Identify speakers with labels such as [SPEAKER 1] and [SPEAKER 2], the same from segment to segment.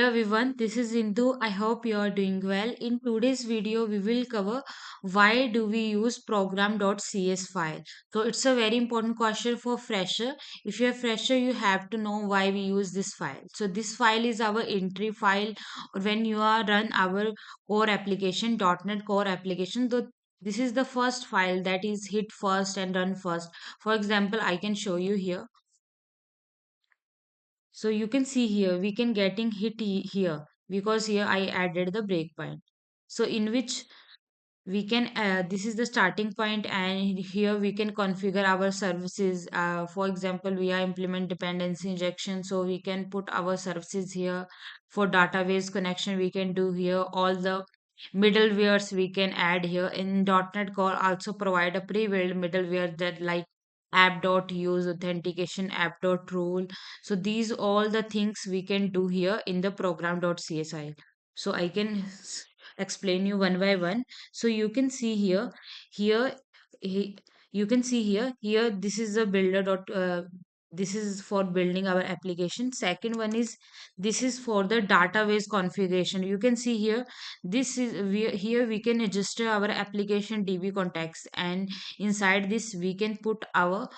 [SPEAKER 1] Hello everyone, this is Indu. I hope you are doing well. In today's video, we will cover why do we use program.cs file. So it's a very important question for fresher. If you're a fresher, you have to know why we use this file. So this file is our entry file when you are run our core application, .NET core application. So this is the first file that is hit first and run first. For example, I can show you here. So you can see here we can getting hit here because here I added the breakpoint. So in which we can this is the starting point, and here we can configure our services. For example, we are implement dependency injection, so we can put our services here. For database connection, we can do here all the middlewares we can add here. In .NET Core also provide a pre-built middleware that like app.use authentication, app.rule. So these all the things we can do here in the program.csi. So I can explain you one by one. So you can see here he, you can see here this is a builder dot this is for building our application. Second one is this is for the database configuration. You can see here this is here we can register our application db context, and inside this we can put our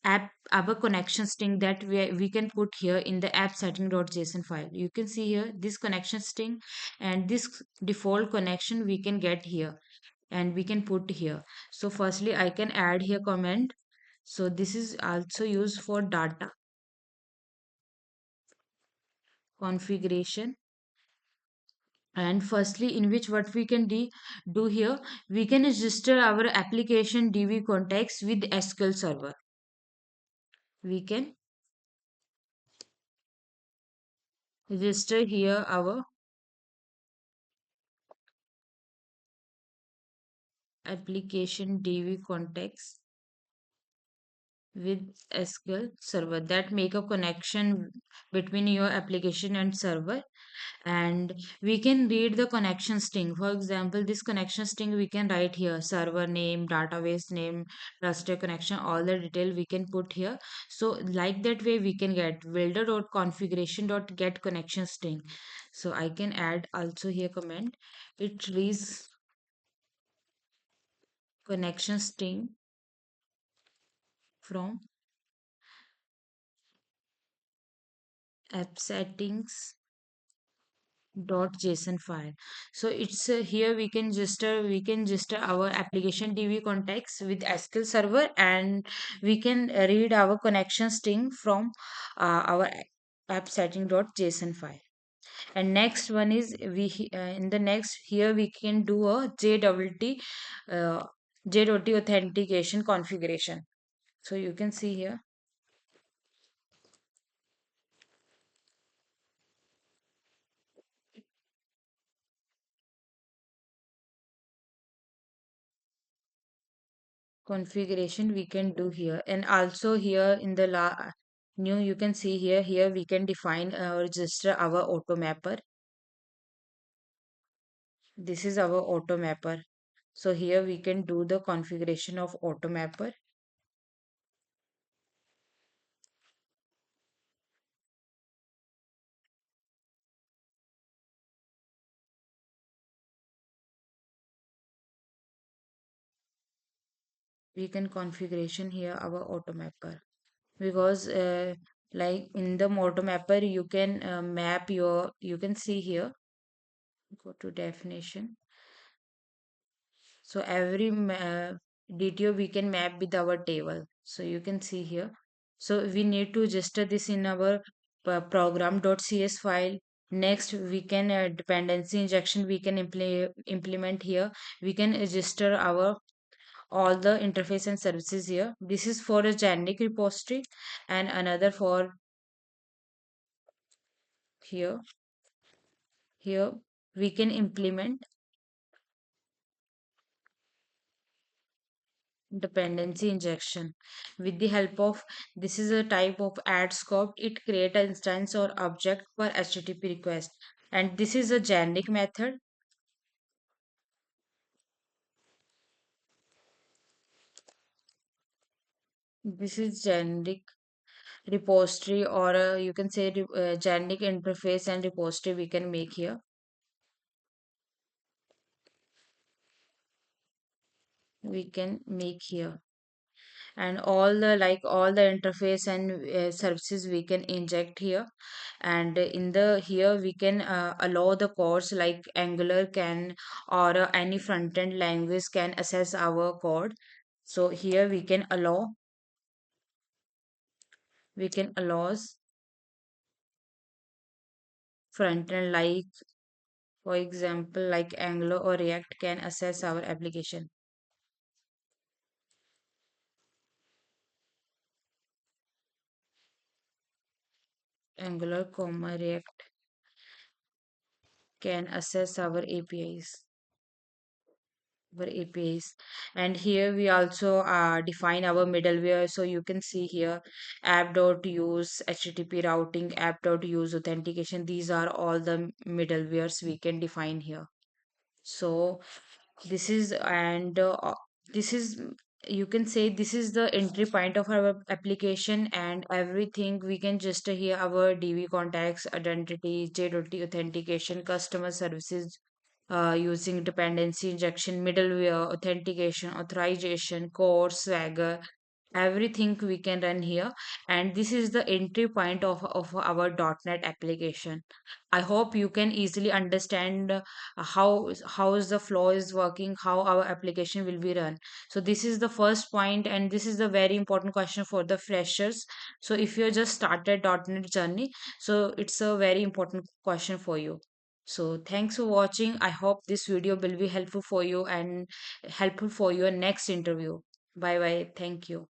[SPEAKER 1] app our connection string that we can put here in the app setting.json file. You can see here this connection string and this default connection we can get here and we can put here. So firstly I can add here comment. So this is also used for data configuration. And firstly in which what we can do here, we can register our application db context with sql server. We can register here our application db context with SQL server, that make a connection between your application and server. And we can read the connection string. For example, this connection string we can write here server name, database name, trusted connection, all the detail we can put here. So like that way we can get builder.configuration.get connection string. So I can add also here comment. It reads connection string from app settings dot json file. So it's here we can register our application db context with sql server, and we can read our connection string from our app setting dot json file. And next one is in the next here we can do a jwt uh, jwt authentication configuration. So you can see here configuration we can do here. And also here in the new you can see here we can define register our automapper. This is our automapper. So here we can do the configuration of automapper. We can configuration here our automapper because like in the automapper you can map your, you can see here, go to definition. So every DTO we can map with our table. So you can see here. So we need to register this in our program.cs file. Next, we can dependency injection we can implement here. We can register our all the interface and services here. This is for a generic repository, and another for here. Here we can implement dependency injection with the help of, this is a type of add scope. It create an instance or object per http request, and this is a generic method. This is generic repository, or you can say generic interface and repository we can make here. We can make here, and all the like all the interface and services we can inject here. And in the here we can allow the codes like Angular can, or any front end language can access our code. So here we can allows front end, like for example like Angular or React can access our application. Angular comma React can access our APIs. And here we also define our middleware. So you can see here app.use HTTP routing, app.use authentication. These are all the middlewares we can define here. So this is and this is you can say this is the entry point of our application, and everything we can just here our DB contacts, identity, JWT authentication, customer services, using dependency injection, middleware, authentication, authorization, core, swagger, everything we can run here. And this is the entry point of our .NET application. I hope you can easily understand how is the flow is working, how our application will be run. So this is the first point, and this is the very important question for the freshers. So if you just started .NET journey, so it's a very important question for you. So thanks for watching. I hope this video will be helpful for you and helpful for your next interview. Bye bye. Thank you.